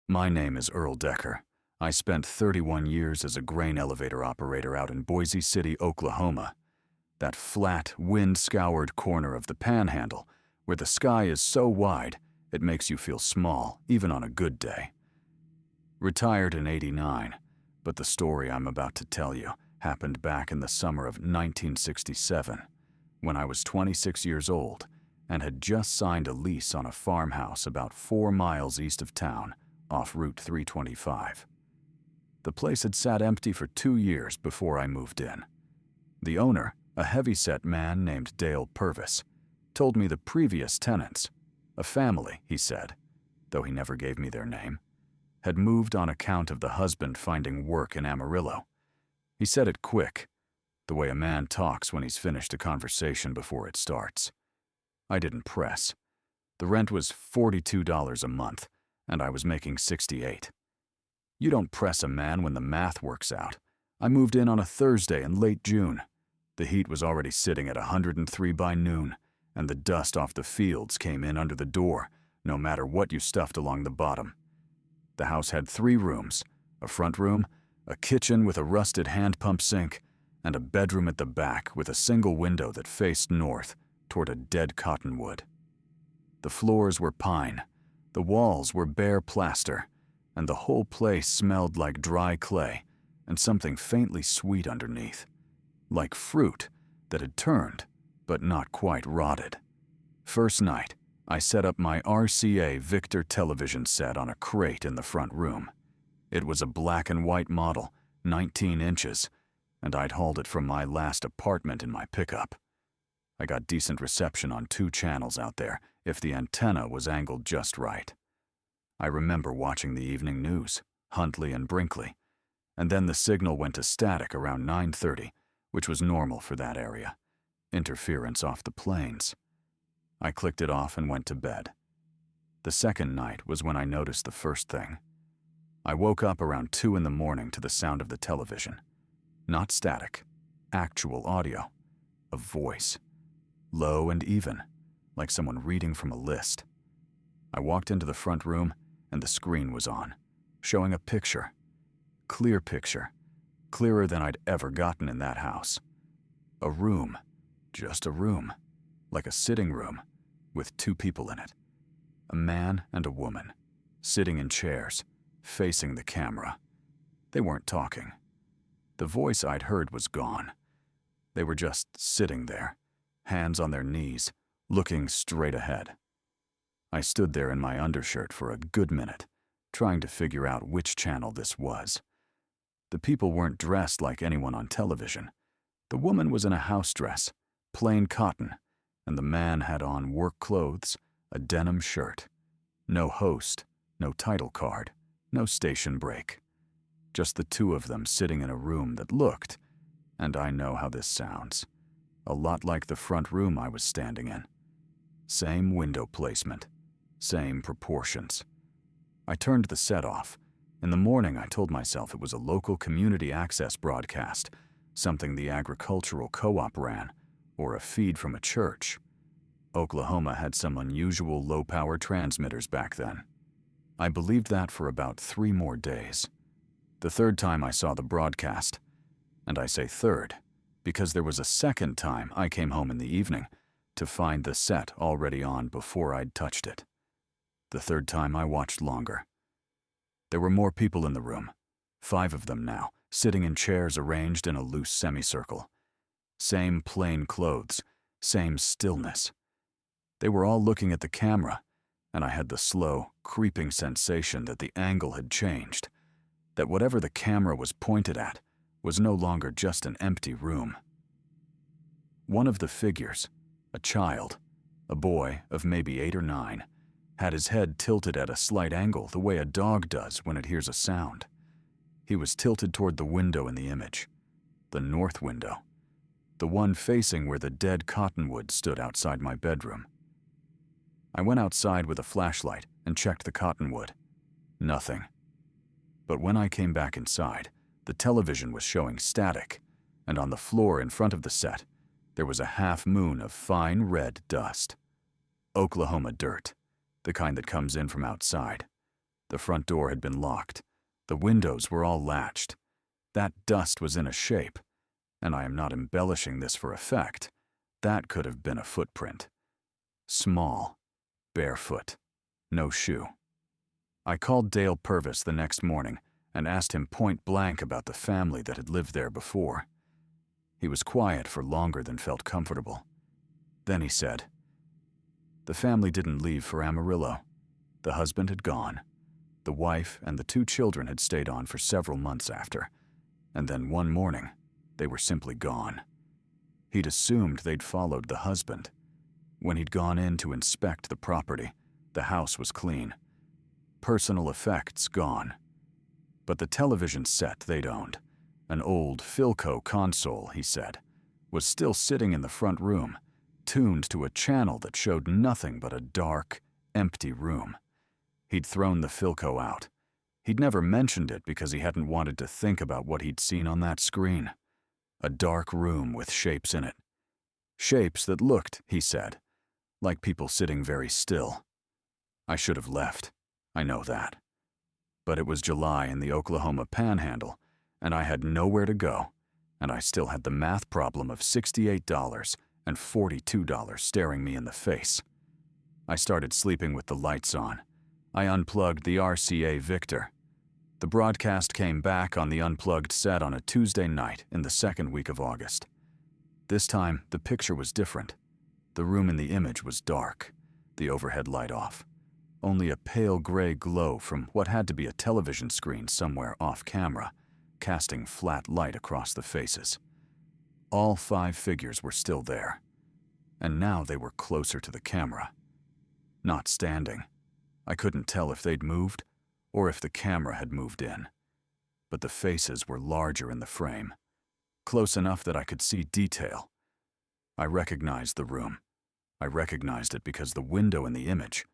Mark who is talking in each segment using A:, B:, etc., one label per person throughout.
A: My name is Earl Decker. I spent 31 years as a grain elevator operator out in Boise City, Oklahoma. That flat, wind-scoured corner of the Panhandle, where the sky is so wide, it makes you feel small, even on a good day. Retired in '89, but the story I'm about to tell you happened back in the summer of 1967, when I was 26 years old and had just signed a lease on a farmhouse about 4 miles east of town, off Route 325. The place had sat empty for 2 years before I moved in. The owner, a heavy-set man named Dale Purvis, told me the previous tenants, a family, he said, though he never gave me their name, had moved on account of the husband finding work in Amarillo. He said it quick, the way a man talks when he's finished a conversation before it starts. I didn't press. The rent was $42 a month, and I was making $68. You don't press a man when the math works out. I moved in on a Thursday in late June. The heat was already sitting at 103 by noon, and the dust off the fields came in under the door, no matter what you stuffed along the bottom. The house had 3 rooms, a front room, a kitchen with a rusted hand pump sink, and a bedroom at the back with a single window that faced north toward a dead cottonwood. The floors were pine, the walls were bare plaster, and the whole place smelled like dry clay and something faintly sweet underneath, like fruit that had turned but not quite rotted. First night, I set up my RCA Victor television set on a crate in the front room. It was a black and white model, 19 inches, and I'd hauled it from my last apartment in my pickup. I got decent reception on 2 channels out there if the antenna was angled just right. I remember watching the evening news, Huntley and Brinkley, and then the signal went to static around 9:30, which was normal for that area. Interference off the plains. I clicked it off and went to bed. The second night was when I noticed the first thing. I woke up around 2 in the morning to the sound of the television. Not static, actual audio. A voice. Low and even, like someone reading from a list. I walked into the front room and the screen was on, showing a picture. Clear picture. Clearer than I'd ever gotten in that house. A room. Just a room. Like a sitting room, with 2 people in it. A man and a woman, sitting in chairs, facing the camera. They weren't talking. The voice I'd heard was gone. They were just sitting there, hands on their knees, looking straight ahead. I stood there in my undershirt for a good minute, trying to figure out which channel this was. The people weren't dressed like anyone on television. The woman was in a house dress, plain cotton, and the man had on work clothes, a denim shirt. No host, no title card, no station break. Just the 2 of them sitting in a room that looked, and I know how this sounds, a lot like the front room I was standing in. Same window placement, same proportions. I turned the set off. In the morning, I told myself it was a local community access broadcast, something the agricultural co-op ran, or a feed from a church. Oklahoma had some unusual low-power transmitters back then. I believed that for about 3 more days. The third time I saw the broadcast, and I say third, because there was a second time I came home in the evening to find the set already on before I'd touched it. The third time I watched longer. There were more people in the room, 5 of them now, sitting in chairs arranged in a loose semicircle. Same plain clothes, same stillness. They were all looking at the camera, and I had the slow, creeping sensation that the angle had changed, that whatever the camera was pointed at was no longer just an empty room. One of the figures, a child, a boy of maybe 8 or 9, had his head tilted at a slight angle the way a dog does when it hears a sound. He was tilted toward the window in the image, the north window, the one facing where the dead cottonwood stood outside my bedroom. I went outside with a flashlight and checked the cottonwood. Nothing. But when I came back inside, the television was showing static, and on the floor in front of the set, there was a half moon of fine red dust. Oklahoma dirt, the kind that comes in from outside. The front door had been locked. The windows were all latched. That dust was in a shape, and I am not embellishing this for effect. That could have been a footprint. Small, barefoot, no shoe. I called Dale Purvis the next morning and asked him point blank about the family that had lived there before. He was quiet for longer than felt comfortable. Then he said, "The family didn't leave for Amarillo. The husband had gone. The wife and the 2 children had stayed on for several months after, and then one morning, they were simply gone. He'd assumed they'd followed the husband. When he'd gone in to inspect the property, the house was clean. Personal effects gone. But the television set they'd owned, an old Philco console, he said, was still sitting in the front room, tuned to a channel that showed nothing but a dark, empty room. He'd thrown the Philco out. He'd never mentioned it because he hadn't wanted to think about what he'd seen on that screen. A dark room with shapes in it. Shapes that looked, he said, like people sitting very still. I should have left. I know that. But it was July in the Oklahoma Panhandle, and I had nowhere to go, and I still had the math problem of $68 and $42 staring me in the face. I started sleeping with the lights on. I unplugged the RCA Victor. The broadcast came back on the unplugged set on a Tuesday night in the second week of August. This time, the picture was different. The room in the image was dark, the overhead light off. Only a pale gray glow from what had to be a television screen somewhere off camera, casting flat light across the faces. All 5 figures were still there, and now they were closer to the camera. Not standing. I couldn't tell if they'd moved or if the camera had moved in. But the faces were larger in the frame, close enough that I could see detail. I recognized the room. I recognized it because the window in the image,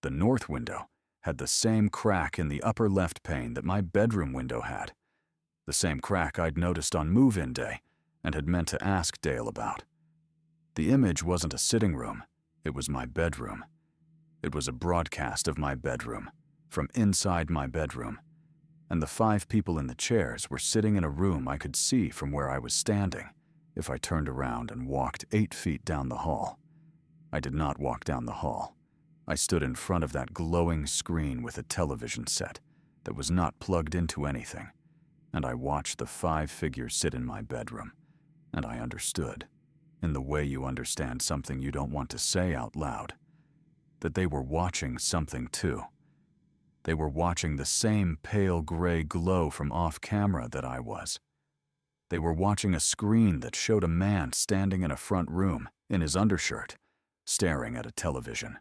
A: the north window, had the same crack in the upper left pane that my bedroom window had. The same crack I'd noticed on move-in day and had meant to ask Dale about. The image wasn't a sitting room, it was my bedroom. It was a broadcast of my bedroom, from inside my bedroom, and the 5 people in the chairs were sitting in a room I could see from where I was standing if I turned around and walked 8 feet down the hall. I did not walk down the hall. I stood in front of that glowing screen with a television set that was not plugged into anything, and I watched the 5 figures sit in my bedroom, and I understood, in the way you understand something you don't want to say out loud, that they were watching something too. They were watching the same pale gray glow from off-camera that I was. They were watching a screen that showed a man standing in a front room, in his undershirt, staring at a television.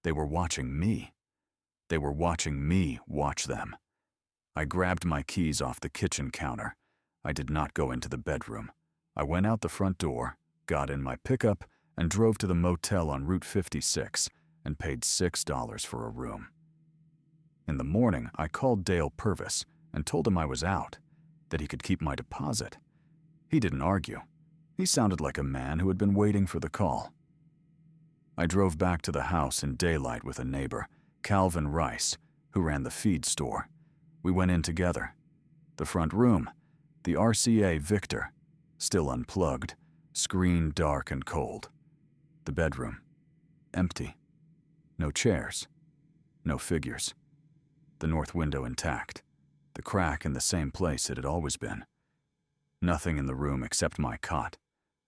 A: They were watching me. They were watching me watch them. I grabbed my keys off the kitchen counter. I did not go into the bedroom. I went out the front door, got in my pickup, and drove to the motel on Route 56 and paid $6 for a room. In the morning, I called Dale Purvis and told him I was out, that he could keep my deposit. He didn't argue. He sounded like a man who had been waiting for the call. I drove back to the house in daylight with a neighbor, Calvin Rice, who ran the feed store. We went in together. The front room, the RCA Victor, still unplugged, screen dark and cold. The bedroom, empty. No chairs, no figures. The north window intact, the crack in the same place it had always been. Nothing in the room except my cot,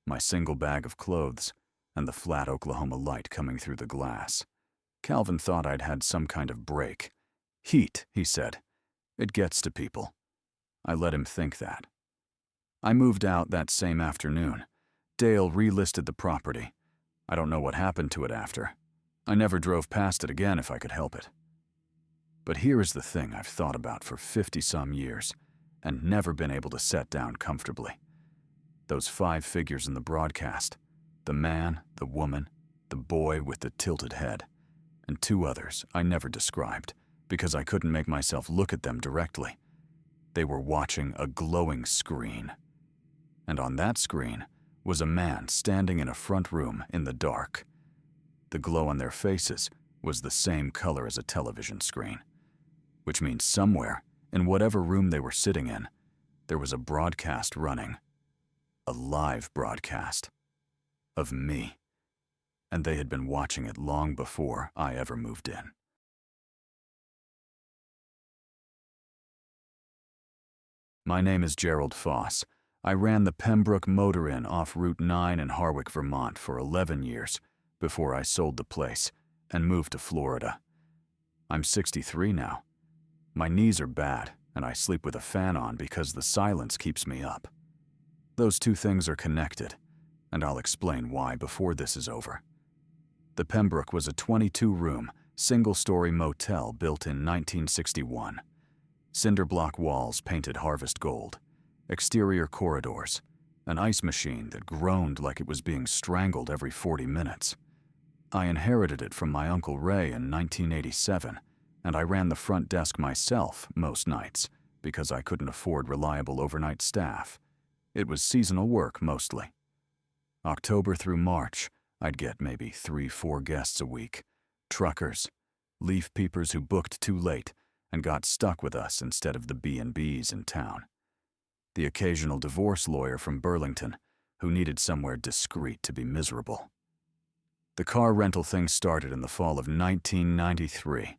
A: my single bag of clothes, and the flat Oklahoma light coming through the glass. Calvin thought I'd had some kind of break. Heat, he said. It gets to people. I let him think that. I moved out that same afternoon. Dale relisted the property. I don't know what happened to it after. I never drove past it again if I could help it. But here is the thing I've thought about for 50-some years and never been able to set down comfortably. Those 5 figures in the broadcast, the man, the woman, the boy with the tilted head, and 2 others I never described because I couldn't make myself look at them directly. They were watching a glowing screen. And on that screen was a man standing in a front room in the dark. The glow on their faces was the same color as a television screen. which means somewhere, in whatever room they were sitting in, there was a broadcast running. A live broadcast. Of me. And they had been watching it long before I ever moved in. My name is Gerald Foss. I ran the Pembroke Motor Inn off Route 9 in Harwick, Vermont for 11 years before I sold the place and moved to Florida. I'm 63 now. My knees are bad, and I sleep with a fan on because the silence keeps me up. Those two things are connected, and I'll explain why before this is over. The Pembroke was a 22-room, single-story motel built in 1961. Cinder block walls painted harvest gold, exterior corridors, an ice machine that groaned like it was being strangled every 40 minutes. I inherited it from my Uncle Ray in 1987, and I ran the front desk myself most nights because I couldn't afford reliable overnight staff. It was seasonal work mostly. October through March, I'd get maybe 3-4 guests a week. Truckers, leaf peepers who booked too late and got stuck with us instead of the B&Bs in town. The occasional divorce lawyer from Burlington who needed somewhere discreet to be miserable. The car rental thing started in the fall of 1993.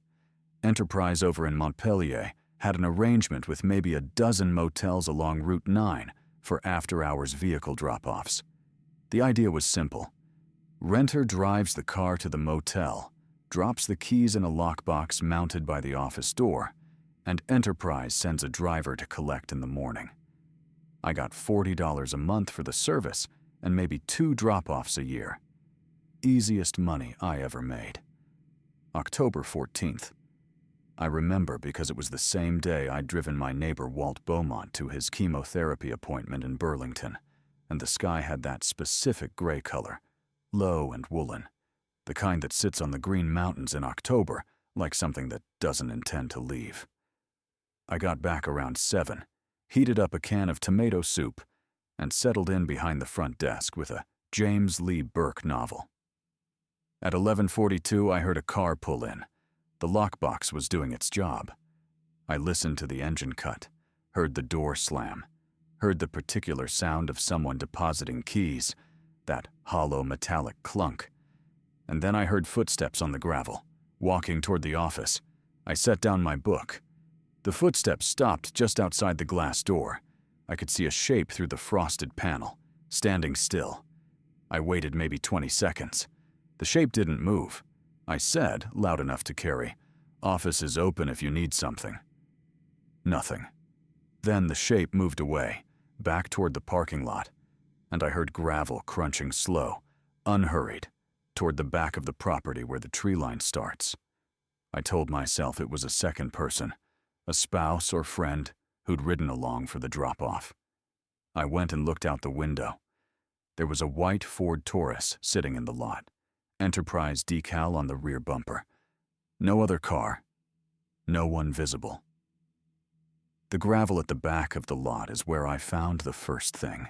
A: Enterprise over in Montpelier had an arrangement with maybe a dozen motels along Route 9 for after-hours vehicle drop-offs. The idea was simple. Renter drives the car to the motel, drops the keys in a lockbox mounted by the office door, and Enterprise sends a driver to collect in the morning. I got $40 a month for the service and maybe 2 drop-offs a year. Easiest money I ever made. October 14th. I remember because it was the same day I'd driven my neighbor Walt Beaumont to his chemotherapy appointment in Burlington, and the sky had that specific gray color, low and woolen, the kind that sits on the Green Mountains in October like something that doesn't intend to leave. I got back around 7, heated up a can of tomato soup, and settled in behind the front desk with a James Lee Burke novel. At 11:42, I heard a car pull in. The lockbox was doing its job. I listened to the engine cut, heard the door slam, heard the particular sound of someone depositing keys, that hollow metallic clunk. And then I heard footsteps on the gravel, walking toward the office. I set down my book. The footsteps stopped just outside the glass door. I could see a shape through the frosted panel, standing still. I waited maybe 20 seconds. The shape didn't move. I said, loud enough to carry, "Office is open if you need something." Nothing. Then the shape moved away, back toward the parking lot, and I heard gravel crunching slow, unhurried, toward the back of the property where the tree line starts. I told myself it was a second person, a spouse or friend who'd ridden along for the drop-off. I went and looked out the window. There was a white Ford Taurus sitting in the lot, Enterprise decal on the rear bumper. No other car. No one visible. The gravel at the back of the lot is where I found the first thing.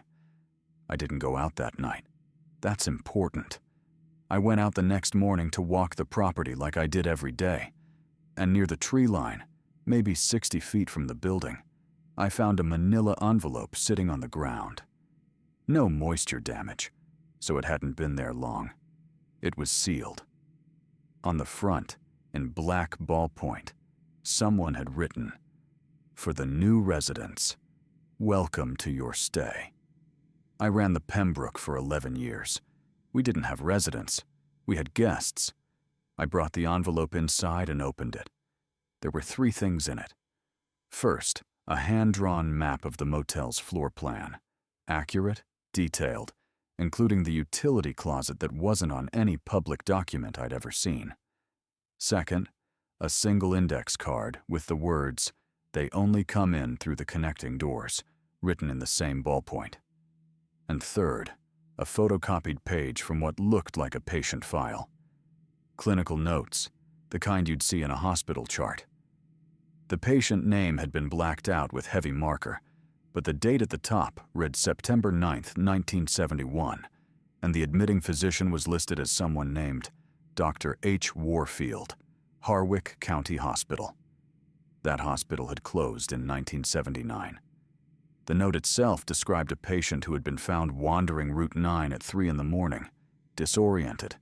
A: I didn't go out that night. That's important. I went out the next morning to walk the property like I did every day. And near the tree line, maybe 60 feet from the building, I found a manila envelope sitting on the ground. No moisture damage, so it hadn't been there long. It was sealed. On the front, in black ballpoint, someone had written, "For the new residents, welcome to your stay." I ran the Pembroke for 11 years. We didn't have residents. We had guests. I brought the envelope inside and opened it. There were 3 things in it. First, a hand-drawn map of the motel's floor plan. Accurate, detailed, including the utility closet that wasn't on any public document I'd ever seen. Second, a single index card with the words, "They only come in through the connecting doors," written in the same ballpoint. And third, a photocopied page from what looked like a patient file. Clinical notes, the kind you'd see in a hospital chart. The patient name had been blacked out with heavy marker, but the date at the top read September 9th, 1971, and the admitting physician was listed as someone named Dr. H. Warfield, Harwick County Hospital. That hospital had closed in 1979. The note itself described a patient who had been found wandering Route 9 at 3 in the morning, disoriented,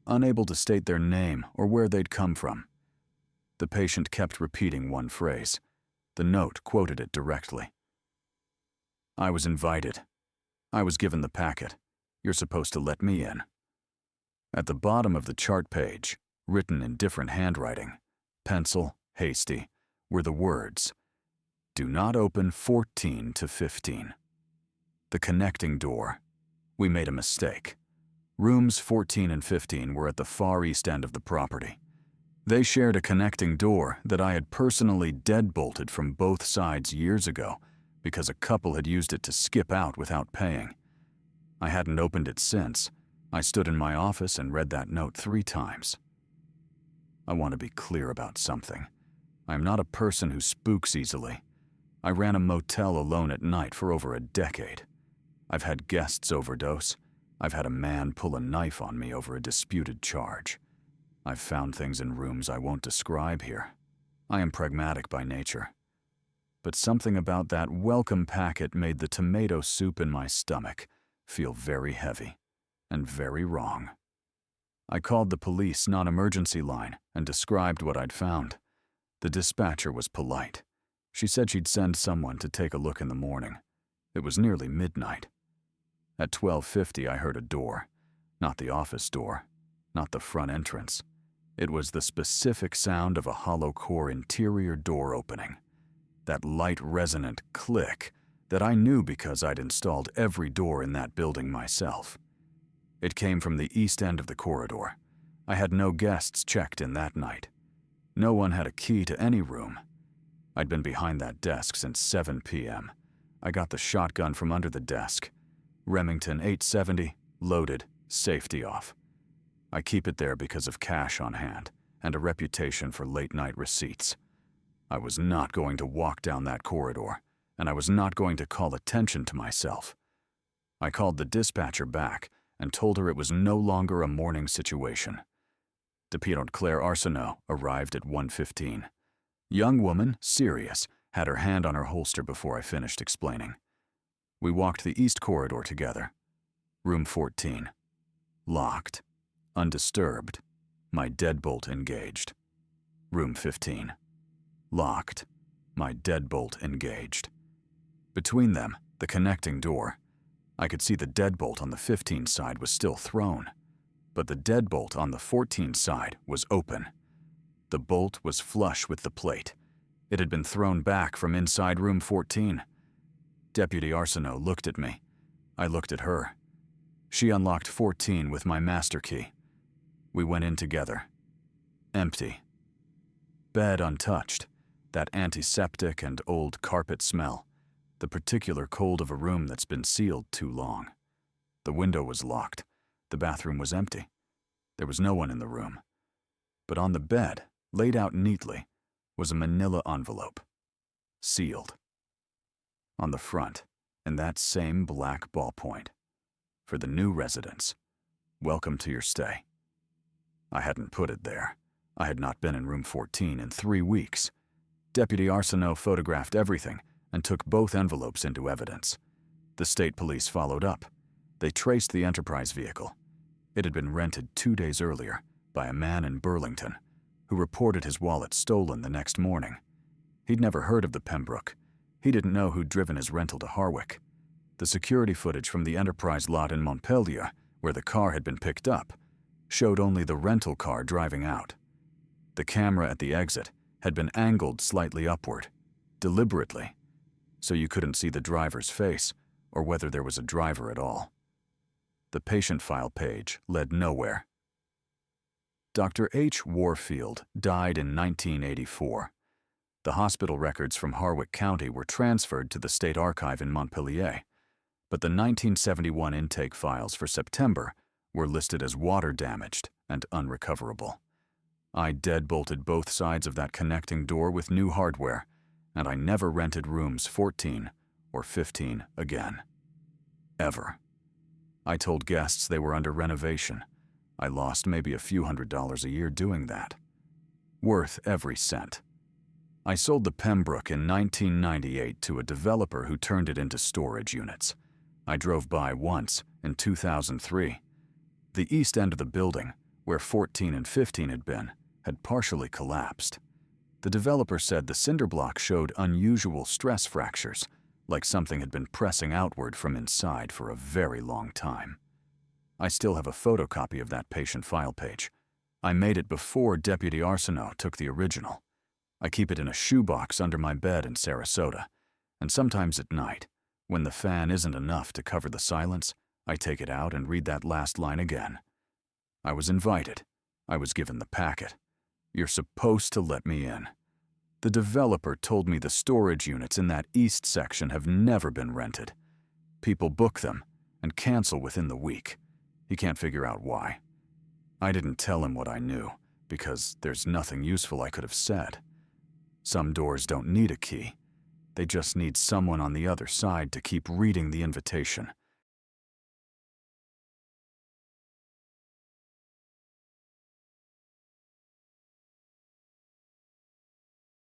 A: unable to state their name or where they'd come from. The patient kept repeating one phrase. The note quoted it directly. "I was invited. I was given the packet. You're supposed to let me in." At the bottom of the chart page, written in different handwriting, pencil, hasty, were the words, "Do not open 14 to 15. The connecting door. We made a mistake. Rooms 14 and 15 were at the far east end of the property. They shared a connecting door that I had personally deadbolted from both sides years ago because a couple had used it to skip out without paying. I hadn't opened it since. I stood in my office and read that note 3 times. I want to be clear about something. I am not a person who spooks easily. I ran a motel alone at night for over a decade. I've had guests overdose. I've had a man pull a knife on me over a disputed charge. I've found things in rooms I won't describe here. I am pragmatic by nature. But something about that welcome packet made the tomato soup in my stomach feel very heavy and very wrong. I called the police non-emergency line and described what I'd found. The dispatcher was polite. She said she'd send someone to take a look in the morning. It was nearly midnight. At 12:50, I heard a door. Not the office door, not the front entrance. It was the specific sound of a hollow core interior door opening. That light resonant click that I knew because I'd installed every door in that building myself. It came from the east end of the corridor. I had no guests checked in that night. No one had a key to any room. I'd been behind that desk since 7 p.m. I got the shotgun from under the desk. Remington 870, loaded, safety off. I keep it there because of cash on hand and a reputation for late-night receipts. I was not going to walk down that corridor, and I was not going to call attention to myself. I called the dispatcher back and told her it was no longer a morning situation. Deputy Claire Arsenault arrived at 1:15. Young woman, serious, had her hand on her holster before I finished explaining. We walked the east corridor together. Room 14. Locked. Undisturbed. My deadbolt engaged. Room 15. Locked. My deadbolt engaged. Between them, the connecting door. I could see the deadbolt on the 15 side was still thrown, but the deadbolt on the 14 side was open. The bolt was flush with the plate. It had been thrown back from inside room 14. Deputy Arsenault looked at me. I looked at her. She unlocked 14 with my master key. We went in together. Empty. Bed untouched. That antiseptic and old carpet smell. The particular cold of a room that's been sealed too long. The window was locked. The bathroom was empty. There was no one in the room. But on the bed, laid out neatly, was a manila envelope. Sealed. On the front, in that same black ballpoint. For the new residents. Welcome to your stay. I hadn't put it there. I had not been in room 14 in 3 weeks. Deputy Arsenault photographed everything and took both envelopes into evidence. The state police followed up. They traced the Enterprise vehicle. It had been rented 2 days earlier by a man in Burlington, who reported his wallet stolen the next morning. He'd never heard of the Pembroke. He didn't know who'd driven his rental to Harwick. The security footage from the Enterprise lot in Montpelier, where the car had been picked up, showed only the rental car driving out. The camera at the exit had been angled slightly upward, deliberately, so you couldn't see the driver's face or whether there was a driver at all. The patient file page led nowhere. Dr. H. Warfield died in 1984. The hospital records from Harwick County were transferred to the State Archive in Montpelier, but the 1971 intake files for September were listed as water-damaged and unrecoverable. I deadbolted both sides of that connecting door with new hardware, and I never rented rooms 14 or 15 again. Ever. I told guests they were under renovation. I lost maybe a few $100s a year doing that. Worth every cent. I sold the Pembroke in 1998 to a developer who turned it into storage units. I drove by once in 2003. The east end of the building, where 14 and 15 had been, had partially collapsed. The developer said the cinder block showed unusual stress fractures, like something had been pressing outward from inside for a very long time. I still have a photocopy of that patient file page. I made it before Deputy Arsenault took the original. I keep it in a shoebox under my bed in Sarasota, and sometimes at night, when the fan isn't enough to cover the silence, I take it out and read that last line again. I was invited. I was given the packet. You're supposed to let me in. The developer told me the storage units in that east section have never been rented. People book them and cancel within the week. He can't figure out why. I didn't tell him what I knew, because there's nothing useful I could have said. Some doors don't need a key. They just need someone on the other side to keep reading the invitation.